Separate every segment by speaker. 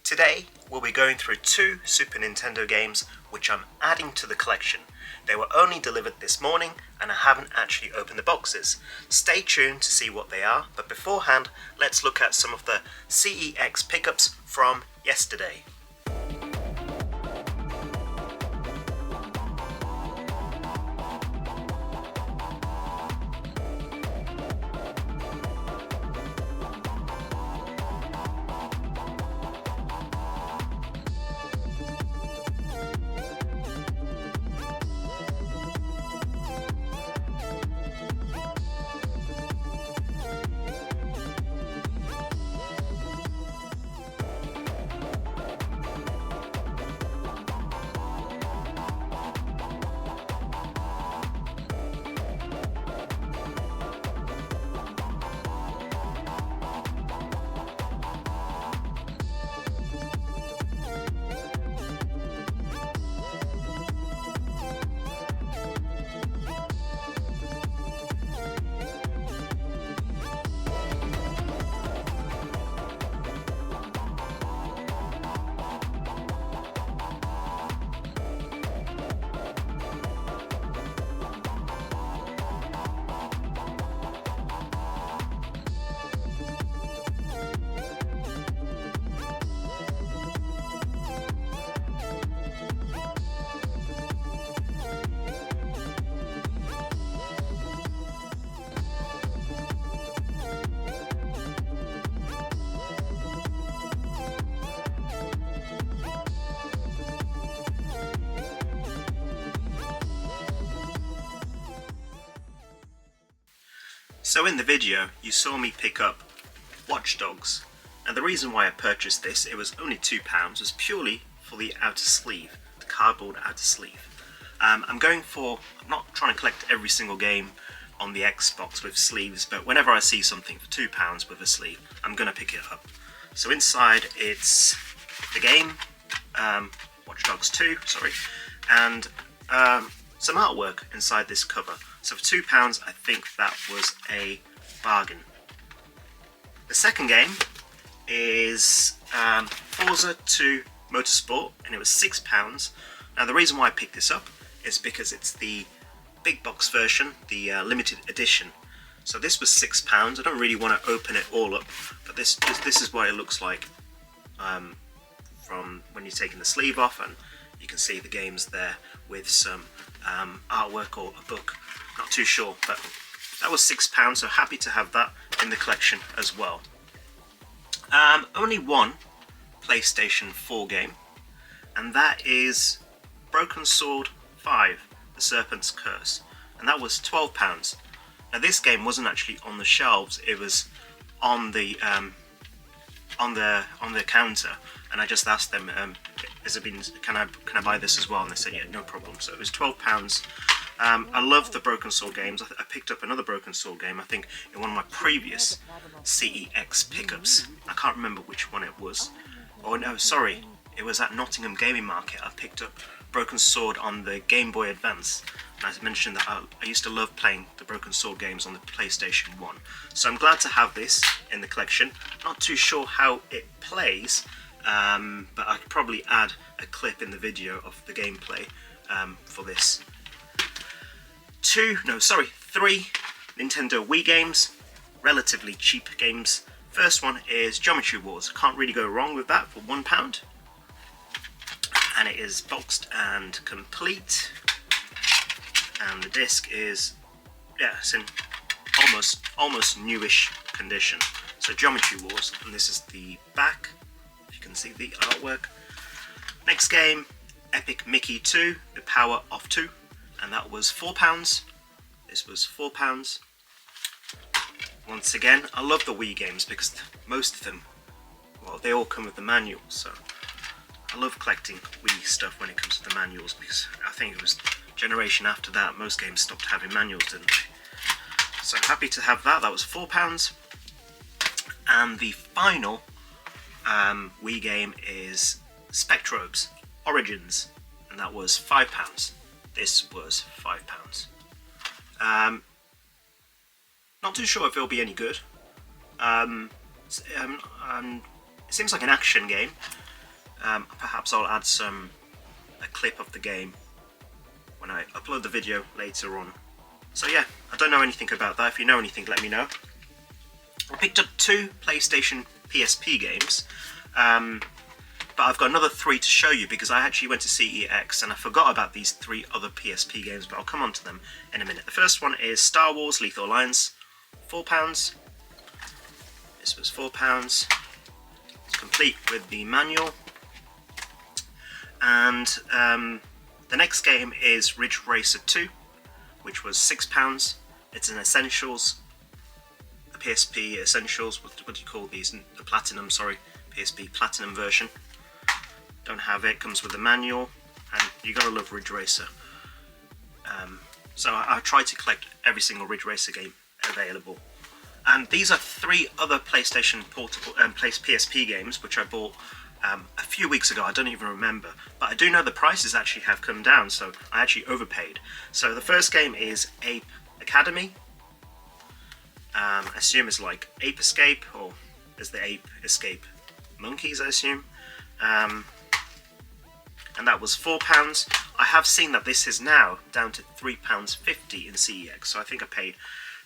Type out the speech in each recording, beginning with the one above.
Speaker 1: Today we'll be going through two Super Nintendo games which I'm adding to the collection. They were only delivered this morning and I haven't actually opened the boxes. Stay tuned to see what they are, but beforehand let's look at some of the CEX pickups from yesterday. So in the video you saw me pick up Watch Dogs, and the reason why I purchased this, it was only £2, was purely for the outer sleeve, the cardboard outer sleeve. I'm not trying to collect every single game on the Xbox with sleeves, but whenever I see something for £2 with a sleeve, I'm going to pick it up. So inside it's the game, Watch Dogs 2, and some artwork inside this cover. So for £2 I think that was a bargain. The second game is Forza 2 Motorsport, and it was £6. Now the reason why I picked this up is because it's the big box version, the limited edition. So this was £6. I don't really want to open it all up, but this is what it looks like from when you're taking the sleeve off, and you can see the games there with some artwork or a book. Not too sure, but that was £6, so happy to have that in the collection as well. Only one PlayStation 4 game, and that is Broken Sword 5, The Serpent's Curse, and that was £12. Now this game wasn't actually on the shelves; it was on the counter, and I just asked them, "Has it been? Can I buy this as well?" And they said, "Yeah, no problem." So it was £12. I love the Broken Sword games. I picked up another Broken Sword game, I think, in one of my previous CEX pickups. I can't remember which one it was. Oh no, sorry, it was at Nottingham Gaming Market. I picked up Broken Sword on the Game Boy Advance. And I mentioned that I used to love playing the Broken Sword games on the PlayStation 1. So I'm glad to have this in the collection. Not too sure how it plays, but I could probably add a clip in the video of the gameplay for this. Three Nintendo Wii games, relatively cheap games. First one is Geometry Wars. Can't really go wrong with that for £1. And it is boxed and complete. And the disc is, it's in almost newish condition. So Geometry Wars, and this is the back, if you can see the artwork. Next game, Epic Mickey 2, The Power of Two, and that was £4. This was £4. Once again, I love the Wii games because most of them, well, they all come with the manuals, so I love collecting Wii stuff when it comes to the manuals, because I think it was generation after that most games stopped having manuals, didn't they? So happy to have that. That was £4. And the final Wii game is Spectrobes Origins, and that was £5. This was £5. Not too sure if it'll be any good. It seems like an action game. Perhaps I'll add a clip of the game when I upload the video later on. So yeah, I don't know anything about that. If you know anything, let me know. I picked up 2 PlayStation PSP games, but I've got another 3 to show you because I actually went to CEX and I forgot about these 3 other PSP games, but I'll come on to them in a minute. The first one is Star Wars Lethal Alliance, £4. This was £4. It's complete with the manual. And the next game is Ridge Racer 2, which was £6. It's an Essentials, a PSP Essentials, what do you call these? The Platinum, sorry, PSP Platinum version. Don't have it, comes with the manual, and you gotta love Ridge Racer. So I tried to collect every single Ridge Racer game available. And these are 3 other PlayStation Portable PSP games which I bought a few weeks ago. I don't even remember, but I do know the prices actually have come down, so I actually overpaid. So the first game is Ape Academy. I assume it's like Ape Escape, or is the Ape Escape Monkeys, I assume. And that was £4. I have seen that this is now down to £3.50 in CEX, so I think I paid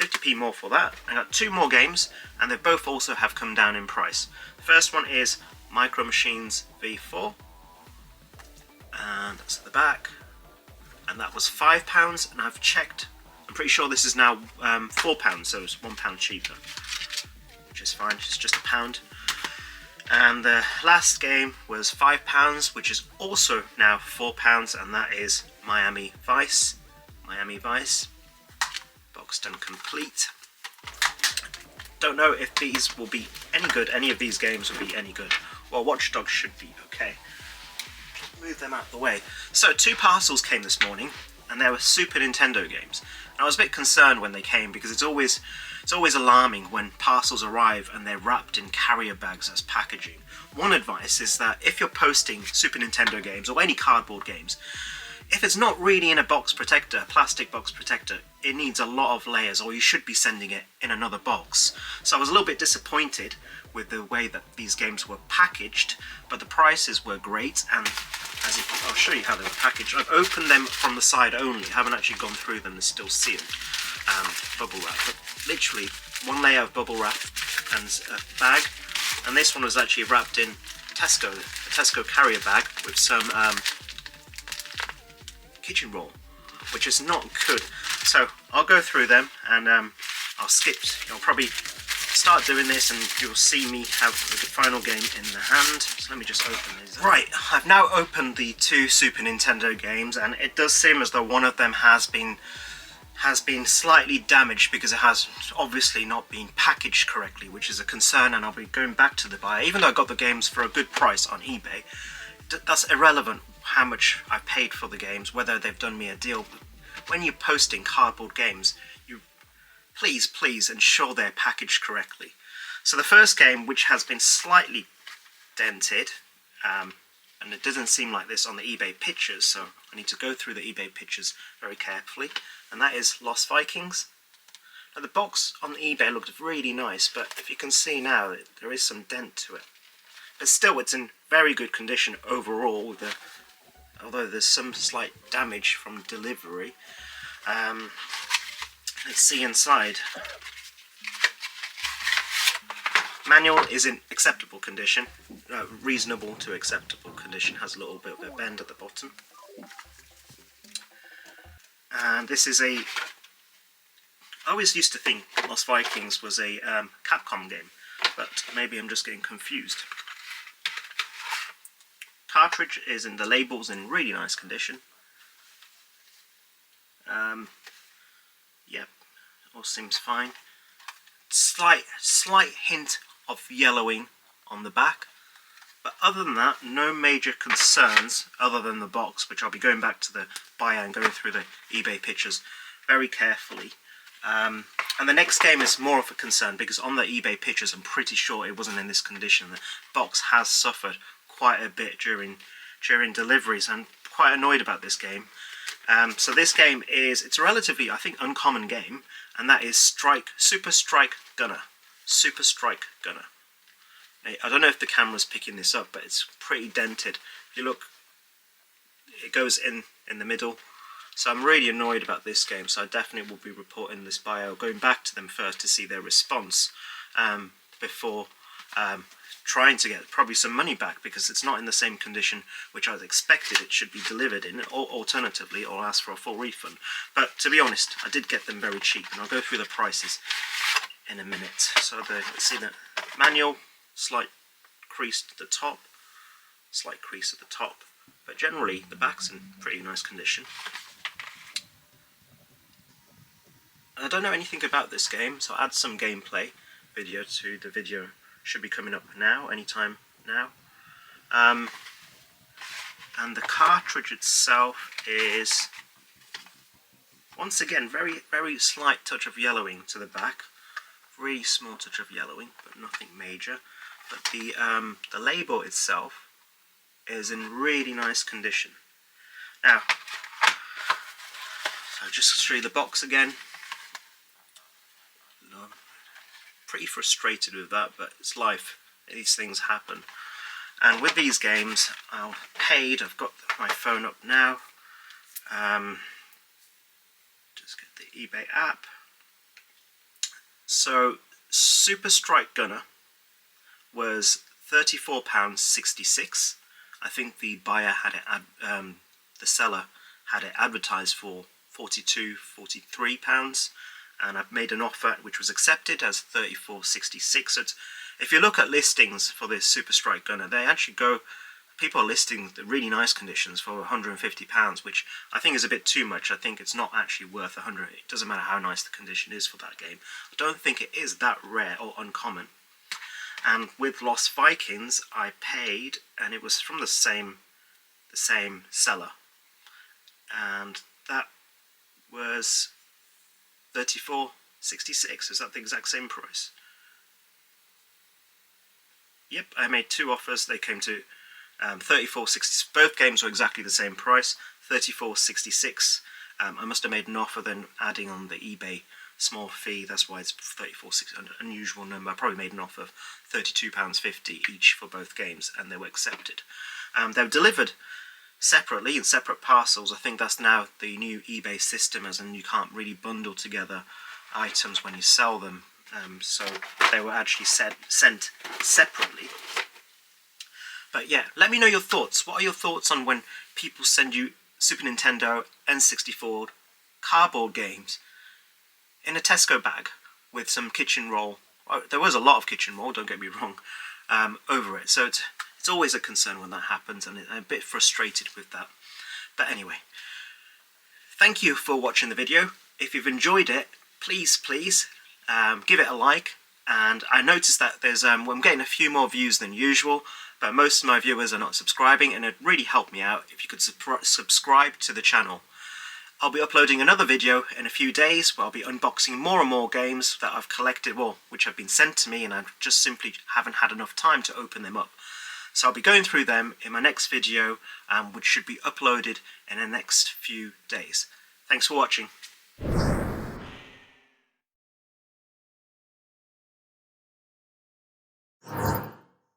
Speaker 1: 50p more for that. I got 2 more games, and they both also have come down in price. The first one is Micro Machines V4, and that's at the back, and that was £5, and I've checked, I'm pretty sure this is now £4, so it's £1 cheaper, which is fine, it's just £1. And the last game was £5, which is also now £4, and that is Miami Vice. Boxed and complete. Don't know if these will be any good, any of these games will be any good. Well, Watch Dogs should be okay. Move them out of the way. So 2 parcels came this morning, and they were Super Nintendo games. And I was a bit concerned when they came because it's always alarming when parcels arrive and they're wrapped in carrier bags as packaging. One advice is that if you're posting Super Nintendo games or any cardboard games, if it's not really in a box protector, a plastic box protector, it needs a lot of layers, or you should be sending it in another box. So I was a little bit disappointed with the way that these games were packaged, but the prices were great, and I'll show you how they were packaged. I've opened them from the side only, I haven't actually gone through them, they're still sealed. Bubble wrap, but literally 1 layer of bubble wrap and a bag, and this one was actually wrapped in a Tesco carrier bag with some kitchen roll, which is not good. So I'll go through them, and I'll probably start doing this and you'll see me have the final game in the hand. So let me just open these up. Right, I've now opened the 2 Super Nintendo games, and it does seem as though one of them has been slightly damaged because it has obviously not been packaged correctly, which is a concern, and I'll be going back to the buyer. Even though I got the games for a good price on eBay, that's irrelevant how much I paid for the games, whether they've done me a deal. But when you're posting cardboard games, you please ensure they're packaged correctly. So the first game, which has been slightly dented, and it doesn't seem like this on the eBay pictures, so I need to go through the eBay pictures very carefully, and that is Lost Vikings. Now the box on eBay looked really nice, but if you can see now, there is some dent to it. But still, it's in very good condition overall, although there's some slight damage from delivery. Let's see inside. Manual is in acceptable condition, reasonable to acceptable condition, has a little bit of a bend at the bottom. And this is I always used to think Lost Vikings was a Capcom game, but maybe I'm just getting confused. Cartridge is in, the label's in really nice condition. Yep, all seems fine. Slight hint of yellowing on the back, but other than that, no major concerns other than the box, which I'll be going back to the buyer and going through the eBay pictures very carefully. And the next game is more of a concern because on the eBay pictures I'm pretty sure it wasn't in this condition. The box has suffered quite a bit during deliveries. I'm quite annoyed about this game. So this game it's a relatively, I think, uncommon game, and that is Super Strike Gunner. Super Strike Gunner. I don't know if the camera's picking this up, but it's pretty dented. If you look, it goes in the middle. So I'm really annoyed about this game, so I definitely will be reporting this bio, going back to them first to see their response before trying to get probably some money back, because it's not in the same condition which I expected it should be delivered in, or alternatively I'll ask for a full refund. But to be honest, I did get them very cheap, and I'll go through the prices in a minute. So let's see the manual, slight crease at the top, but generally the back's in pretty nice condition. I don't know anything about this game, so I'll add some gameplay video to the video. Should be coming up now, anytime now. And the cartridge itself is, once again, very slight touch of yellowing to the back. Really small touch of yellowing, but nothing major. But the label itself is in really nice condition. Now, so just to show you the box again. Pretty frustrated with that, but it's life. These things happen. And with these games, I've got my phone up now. Just get the eBay app. So Super Strike Gunner was £34.66. I think the buyer had it, the seller had it advertised for £43, and I've made an offer which was accepted as £34.66. So if you look at listings for this Super Strike Gunner, they actually people are listing the really nice conditions for £150, which I think is a bit too much. I think it's not actually worth £100. It doesn't matter how nice the condition is for that game. I don't think it is that rare or uncommon. And with Lost Vikings, I paid, and it was from the same seller, and that was £34.66. Is that the exact same price? Yep, I made two offers. They came to £34.60. Both games were exactly the same price, £34.66. I must have made an offer, then adding on the eBay small fee. That's why it's £34.60, an unusual number. I probably made an offer of £32.50 each for both games, and they were accepted. They were delivered separately in separate parcels. I think that's now the new eBay system, as in you can't really bundle together items when you sell them. So they were actually sent separately. But yeah, let me know your thoughts. What are your thoughts on when people send you Super Nintendo, N64 cardboard games in a Tesco bag with some kitchen roll? Well, there was a lot of kitchen roll, don't get me wrong, over it. So it's always a concern when that happens, and I'm a bit frustrated with that. But anyway, thank you for watching the video. If you've enjoyed it, please give it a like. And I noticed that there's I'm getting a few more views than usual, but most of my viewers are not subscribing, and it really helped me out if you could subscribe to the channel. I'll be uploading another video in a few days where I'll be unboxing more and more games that I've collected, well, which have been sent to me, and I just simply haven't had enough time to open them up. So I'll be going through them in my next video, which should be uploaded in the next few days. Thanks for watching.